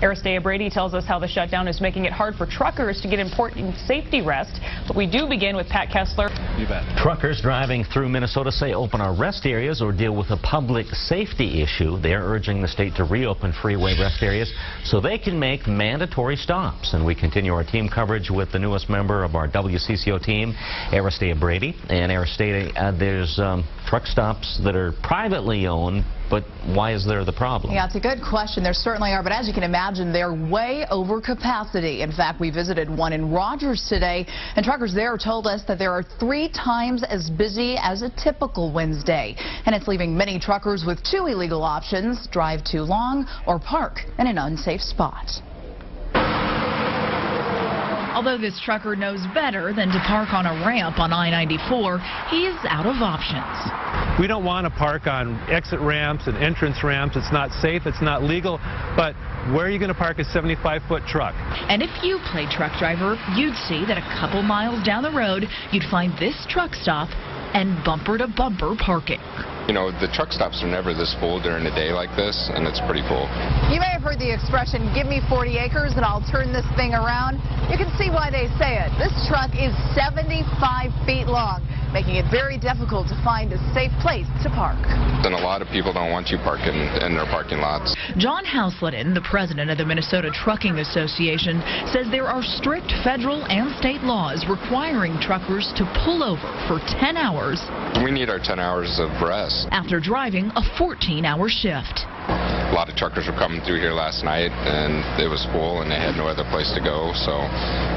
Aristea Brady tells us how the shutdown is making it hard for truckers to get important safety rest. But we do begin with Pat Kessler. You bet. Truckers driving through Minnesota say open our rest areas or deal with a public safety issue. They're urging the state to reopen freeway rest areas so they can make mandatory stops. And we continue our team coverage with the newest member of our WCCO team, Aristea Brady. And Aristea, there's truck stops that are privately owned, but why is there the problem? Yeah, it's a good question. There certainly are, but as you can imagine, they're way over capacity. In fact, we visited one in Rogers today, and truckers there told us that there are 3 times as busy as a typical Wednesday. And it's leaving many truckers with 2 illegal options: drive too long or park in an unsafe spot. Although this trucker knows better than to park on a ramp on I-94, he's out of options. We don't want to park on exit ramps and entrance ramps. It's not safe, it's not legal, but where are you going to park a 75-foot truck? And if you play truck driver, you'd see that a couple miles down the road, you'd find this truck stop and bumper-to-bumper parking. You know, the truck stops are never this full during a day like this, and it's pretty full. You may have heard the expression, give me 40 acres and I'll turn this thing around. You can see why they say it. This truck is 75 feet long, making it very difficult to find a safe place to park. And a lot of people don't want you parking in their parking lots. John Houseleden, the president of the Minnesota Trucking Association, says there are strict federal and state laws requiring truckers to pull over for 10 hours. We need our 10 hours of rest. After driving a 14-hour shift. A lot of truckers were coming through here last night, and it was full, and they had no other place to go, so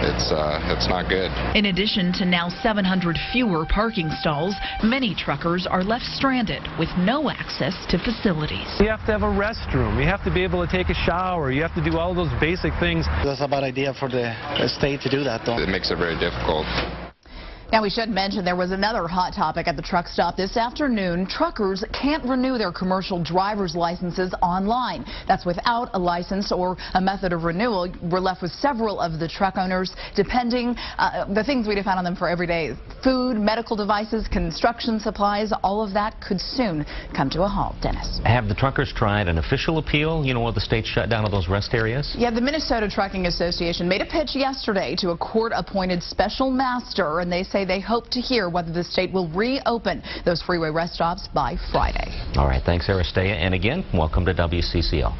it's not good. In addition to now 700 fewer parking stalls, many truckers are left stranded with no access to facilities. you have to have a restroom. You have to be able to take a shower. You have to do all those basic things. That's a bad idea for the state to do that, though. It makes it very difficult. Now, we should mention there was another hot topic at the truck stop this afternoon. Truckers can't renew their commercial driver's licenses online. That's without a license or a method of renewal. We're left with several of the truck owners depending the things we depend on them for every day: food, medical devices, construction supplies. All of that could soon come to a halt. Dennis. Have the truckers tried an official appeal, with the state shutdown of those rest areas? Yeah, the Minnesota Trucking Association made a pitch yesterday to a court-appointed special master, and they say they hope to hear whether the state will reopen those freeway rest stops by Friday. All right, thanks, Aristea. And again, welcome to WCCO.